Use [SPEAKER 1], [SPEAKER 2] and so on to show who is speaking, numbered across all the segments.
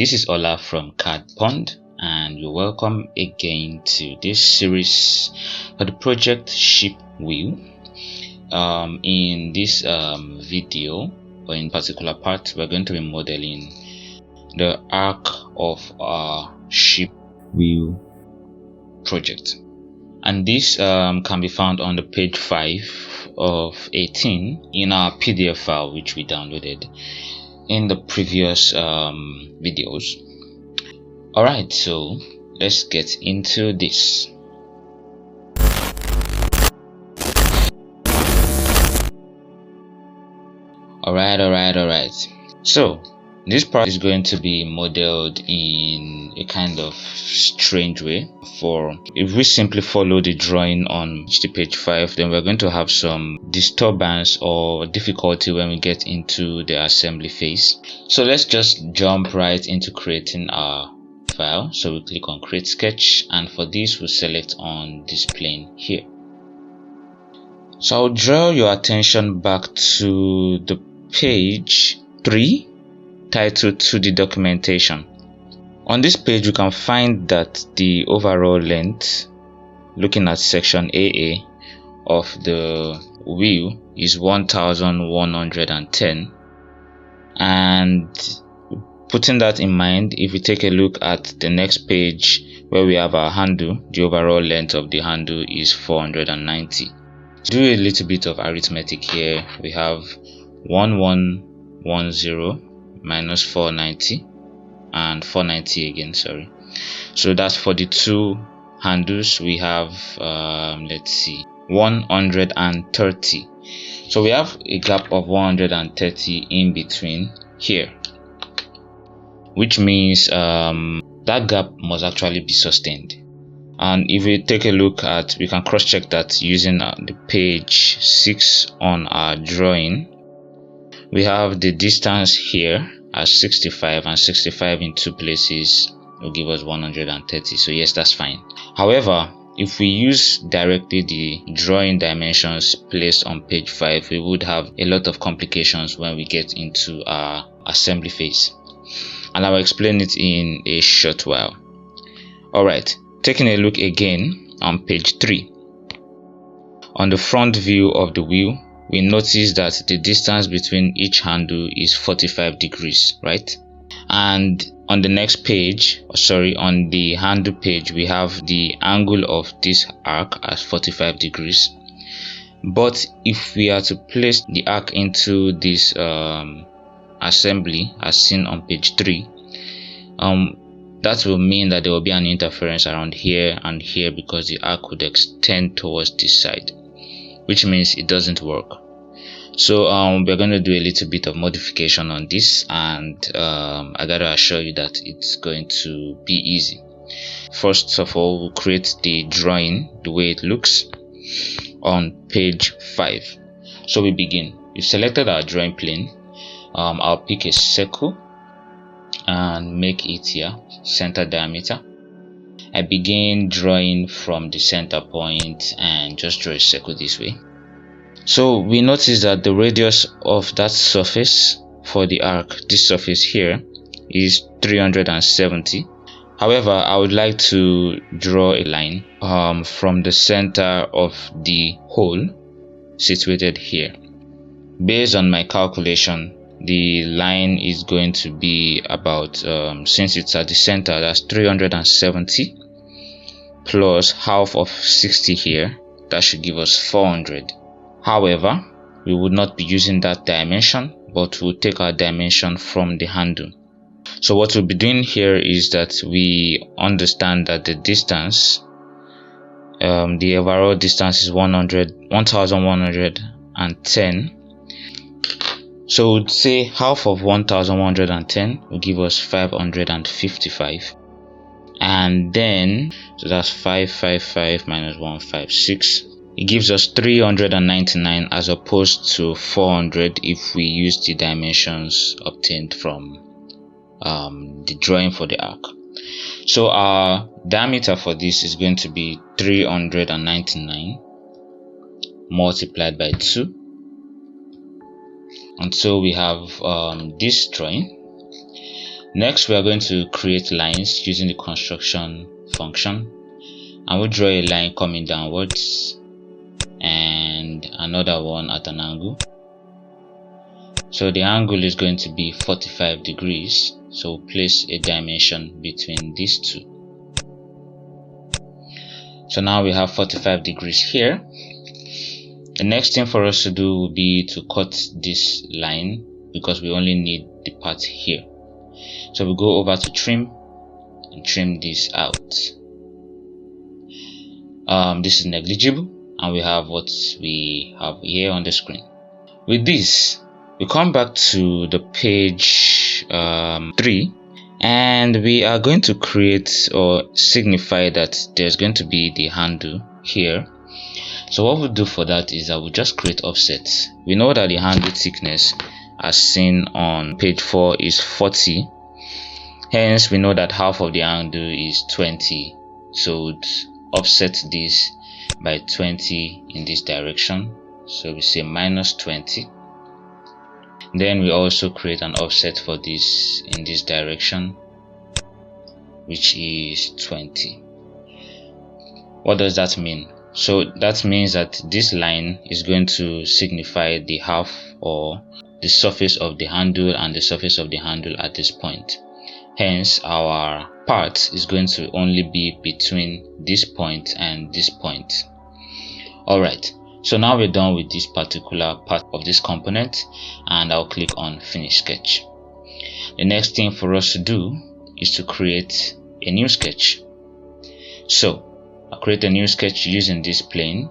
[SPEAKER 1] This is Ola from Card Pond, and you're welcome again to this series for the project Ship Wheel. In this video, or in particular part, we're going to be modeling the arc of our ship wheel project, and this can be found on the page 5 of 18 in our PDF file which we downloaded in the previous videos. Alright, so let's get into this. Alright. So this part is going to be modeled in a kind of strange way. For if we simply follow the drawing on the page 5, then we're going to have some disturbance or difficulty when we get into the assembly phase. So let's just jump right into creating our file. So we click on create sketch, and for this we select on this plane here. So I'll draw your attention back to the page 3 titled to the documentation. On this page we can find that the overall length, looking at section AA of the wheel, is 1110, and putting that in mind, if we take a look at the next page where we have our handle, the overall length of the handle is 490. To do a little bit of arithmetic here, we have 1110 minus 490 and 490 again, sorry. So that's for the two handles. We have 130. So we have a gap of 130 in between here, which means that gap must actually be sustained. And if we take a look at, we can cross check that using the page 6 on our drawing. We have the distance here as 65, and 65 in two places will give us 130. So yes, that's fine. However, if we use directly the drawing dimensions placed on page 5, we would have a lot of complications when we get into our assembly phase, and I will explain it in a short while. Alright, taking a look again on page 3. On the front view of the wheel, we notice that the distance between each handle is 45 degrees, right? And on the next page, on the handle page, we have the angle of this arc as 45 degrees. But if we are to place the arc into this assembly as seen on page 3, that will mean that there will be an interference around here and here, because the arc would extend towards this side, which means it doesn't work. So we're going to do a little bit of modification on this, and I gotta assure you that it's going to be easy. First of all, we'll create the drawing the way it looks on page 5. So we begin. We've selected our drawing plane. I'll pick a circle and make it here center diameter. I begin drawing from the center point and just draw a circle this way. So we notice that the radius of that surface for the arc, this surface here, is 370. However, I would like to draw a line from the center of the hole situated here. Based on my calculation, the line is going to be about, since it's at the center, that's 370 plus half of 60 here. That should give us 400. However, we would not be using that dimension, but we'll take our dimension from the handle. So what we'll be doing here is that we understand that the distance, the overall distance is 1110. So we'd say half of 1110 will give us 555, and then so that's 555 minus 156. It gives us 399 as opposed to 400 if we use the dimensions obtained from the drawing for the arc. So our diameter for this is going to be 399 multiplied by 2. And so we have this drawing. Next, we are going to create lines using the construction function, and we'll draw a line coming downwards and another one at an angle. So the angle is going to be 45 degrees, so we'll place a dimension between these two. So now we have 45 degrees here. The next thing for us to do will be to cut this line, because we only need the part here. So we go over to trim and trim this out. This is negligible, and we have what we have here on the screen. With this, we come back to the page 3, and we are going to create or signify that there's going to be the handle here. So what we'll do for that is that we'll just create offsets. We know that the handle thickness, as seen on page 4, is 40. Hence, we know that half of the handle is 20. So we'll offset this by 20 in this direction. So we say minus 20. Then we also create an offset for this in this direction, which is 20. What does that mean? So that means that this line is going to signify the half or the surface of the handle and the surface of the handle at this point. Hence, our part is going to only be between this point and this point. Alright, so now we're done with this particular part of this component, and I'll click on Finish Sketch. The next thing for us to do is to create a new sketch. So I'll create a new sketch using this plane.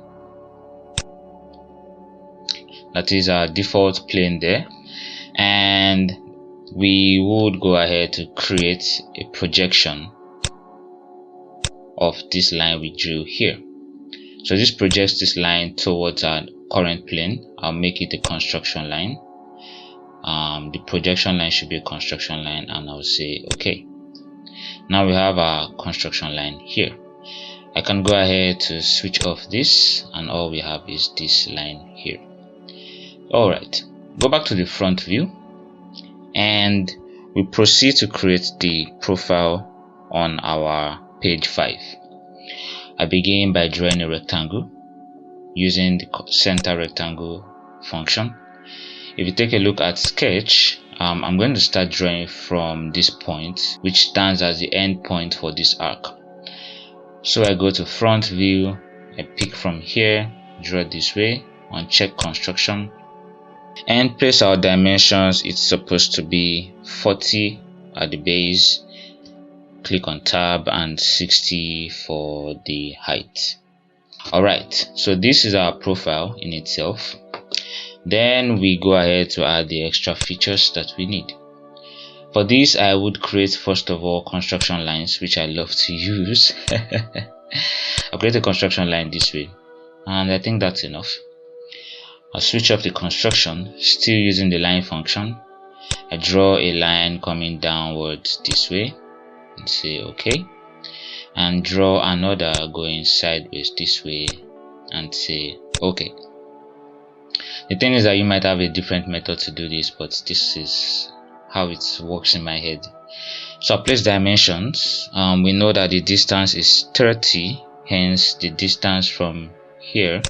[SPEAKER 1] That is our default plane there, and we would go ahead to create a projection of this line we drew here. So this projects this line towards our current plane. I'll make it a construction line. The projection line should be a construction line, and I'll say okay. Now we have our construction line here. I can go ahead to switch off this, and all we have is this line here. Alright, go back to the front view, and we proceed to create the profile on our page 5. I begin by drawing a rectangle using the center rectangle function. If you take a look at sketch, I'm going to start drawing from this point, which stands as the end point for this arc. So I go to front view, I pick from here, draw this way, uncheck construction, and place our dimensions. It's supposed to be 40 at the base, click on tab, and 60 for the height. Alright, so this is our profile in itself. Then we go ahead to add the extra features that we need. For this, I would create first of all construction lines, which I love to use. I'll create a construction line this way, and I think that's enough. I'll switch up the construction, still using the line function. I draw a line coming downwards this way and say okay, and draw another going sideways this way and say okay. The thing is that you might have a different method to do this, but this is how it works in my head. So I place dimensions. We know that the distance is 30, hence the distance from here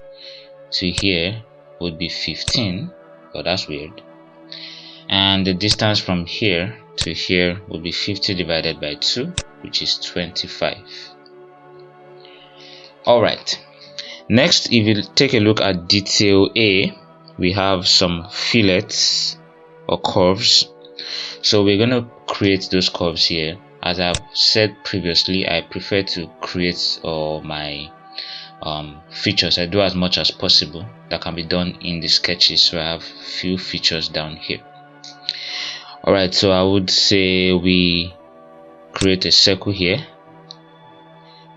[SPEAKER 1] to here would be 15. Oh, that's weird. And the distance from here to here would be 50 divided by 2, which is 25. Alright, next, if you take a look at detail A, we have some fillets or curves. So we're going to create those curves here. As I've said previously, I prefer to create my features. I do as much as possible that can be done in the sketches, so I have few features down here. Alright, so I would say we create a circle here.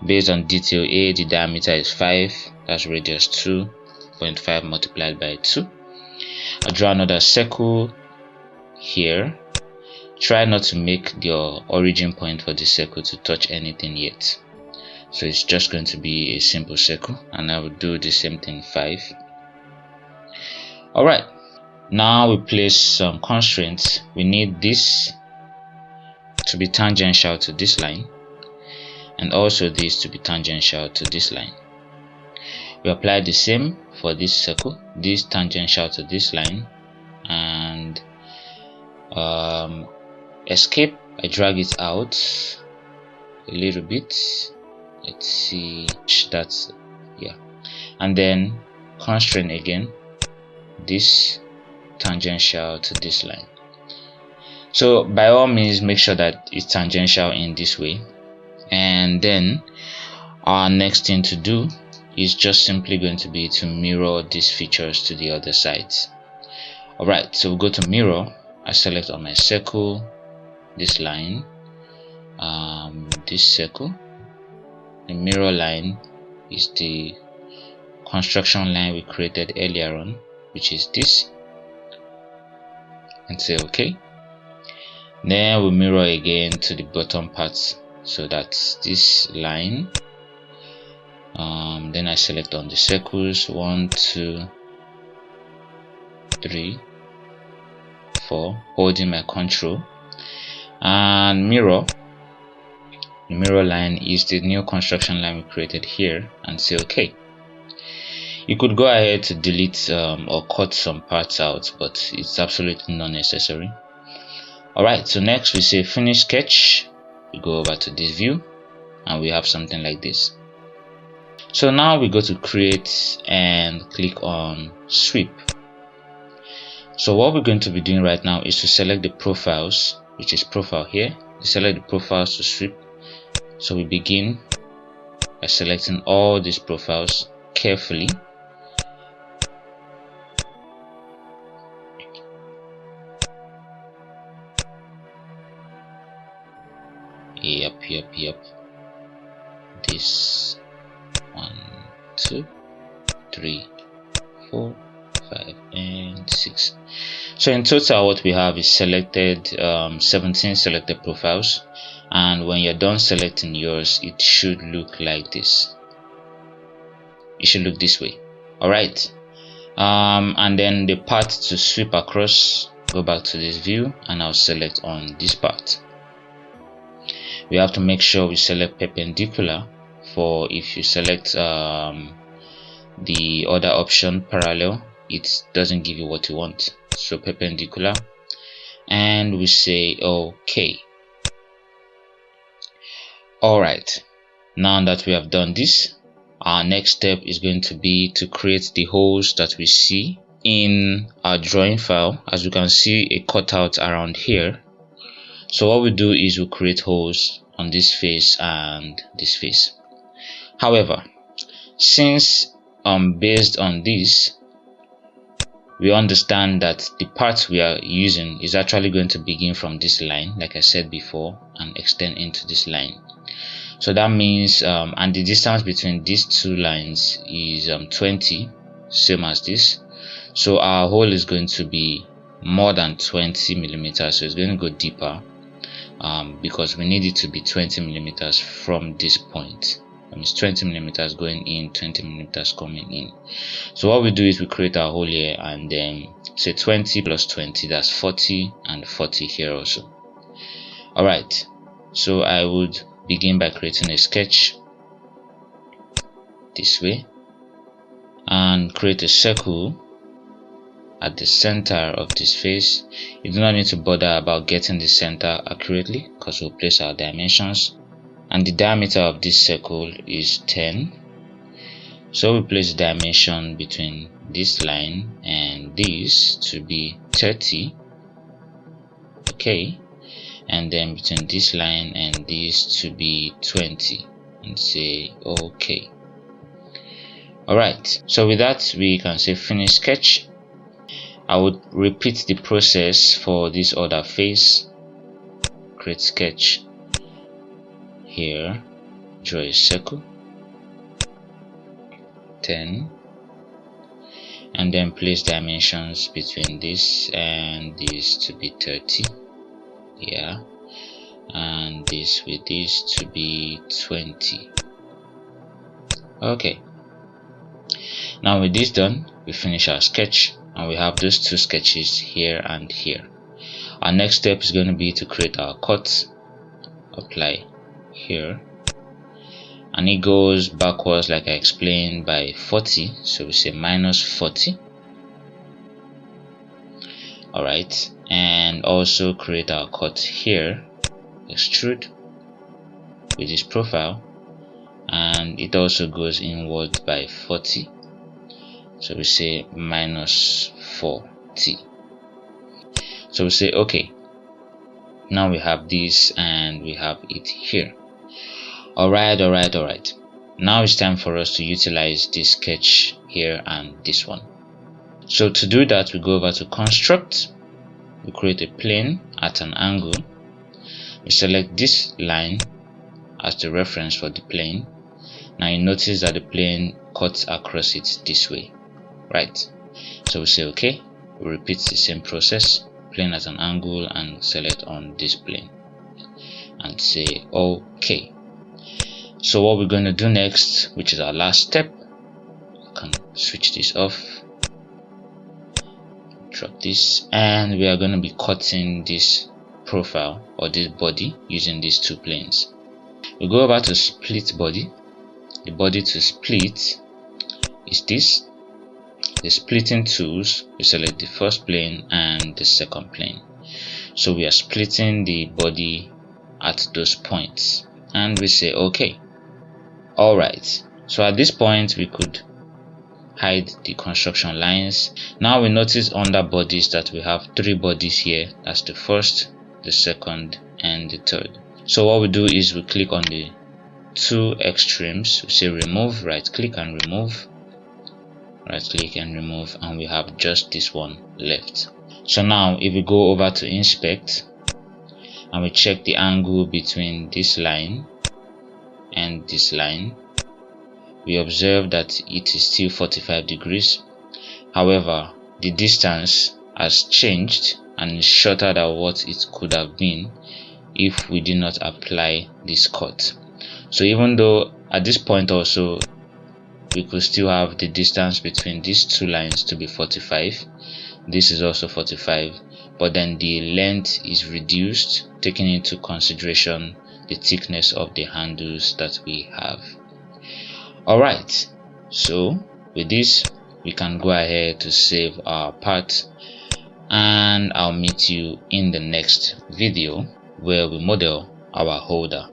[SPEAKER 1] Based on detail A, the diameter is 5, that's radius 2.5 multiplied by 2. I'll draw another circle here. Try not to make your origin point for the circle to touch anything yet. So it's just going to be a simple circle, and I will do the same thing 5. Alright, now we place some constraints. We need this to be tangential to this line, and also this to be tangential to this line. We apply the same for this circle, this tangential to this line, and escape. I drag it out a little bit. Let's see, that's, yeah, and then constrain again, this tangential to this line. So by all means, make sure that it's tangential in this way, and then our next thing to do is just simply going to be to mirror these features to the other sides. Alright, so we'll go to mirror. I select on my circle this line, this circle. The mirror line is the construction line we created earlier on, which is this, and say OK. Then we mirror again to the bottom part, so that's this line. Then I select on the circles 1, 2, 3, 4, holding my control, and mirror. The mirror line is the new construction line we created here, and say OK. You could go ahead to delete or cut some parts out, but it's absolutely not necessary. Alright, so next we say finish sketch. We go over to this view and we have something like this. So now we go to create and click on sweep. So what we're going to be doing right now is to select the profiles, which is profile here. We select the profiles to sweep. So we begin by selecting all these profiles carefully. Yep. This 1, 2, 3, 4, 5, and 6. So in total, what we have is selected 17 selected profiles, and when you're done selecting yours, it should look like this. It should look this way. Alright, and then the part to sweep across, go back to this view and I'll select on this part. We have to make sure we select perpendicular, for if you select the other option parallel, it doesn't give you what you want. So perpendicular, and we say OK. Alright, now that we have done this, our next step is going to be to create the holes that we see in our drawing file. As you can see, a cutout around here. So what we do is we create holes on this face and this face. However, since based on this, we understand that the part we are using is actually going to begin from this line, like I said before, and extend into this line. So that means and the distance between these two lines is 20, same as this. So our hole is going to be more than 20 millimeters, so it's going to go deeper, because we need it to be 20 millimeters from this point. It's 20 millimeters going in, 20 millimeters coming in. So what we do is we create our hole here, and then say 20 plus 20, that's 40, and 40 here also. Alright, so I would begin by creating a sketch this way and create a circle at the center of this face. You do not need to bother about getting the center accurately, because we'll place our dimensions, and the diameter of this circle is 10. So we place the dimension between this line and this to be 30. Okay, and then between this line and this to be 20, and say OK. Alright, so with that we can say finish sketch. I would repeat the process for this other face. Create sketch here, draw a circle 10, and then place dimensions between this and this to be 30, yeah, and this with this to be 20. Okay, now with this done, we finish our sketch, and we have those two sketches here and here. Our next step is going to be to create our cuts. apply here, and it goes backwards like I explained by 40, so we say minus 40. Alright, and also create our cut here, extrude with this profile, and it also goes inward by 40, so we say minus 40. So we say okay, now we have this and we have it here. Alright, now it's time for us to utilize this sketch here and this one. So to do that, we go over to construct, we create a plane at an angle, we select this line as the reference for the plane. Now you notice that the plane cuts across it this way, right? So we say okay, we repeat the same process, plane at an angle, and select on this plane and say okay. So what we're going to do next, which is our last step, I can switch this off, drop this, and we are going to be cutting this profile or this body using these two planes. We go over to split body. The body to split is this. The splitting tools, we select the first plane and the second plane. So we are splitting the body at those points and we say okay. Alright, so at this point we could hide the construction lines. Now we notice under bodies that we have three bodies here. That's the first, the second, and the third. So what we do is we click on the two extremes, we say remove, right click and remove, right click and remove, and we have just this one left. So now if we go over to inspect and we check the angle between this line and this line, we observe that it is still 45 degrees. However, the distance has changed and is shorter than what it could have been if we did not apply this cut. So even though at this point also we could still have the distance between these two lines to be 45, this is also 45, but then the length is reduced, taking into consideration the thickness of the handles that we have. Alright, so with this we can go ahead to save our part, and I'll meet you in the next video where we model our holder.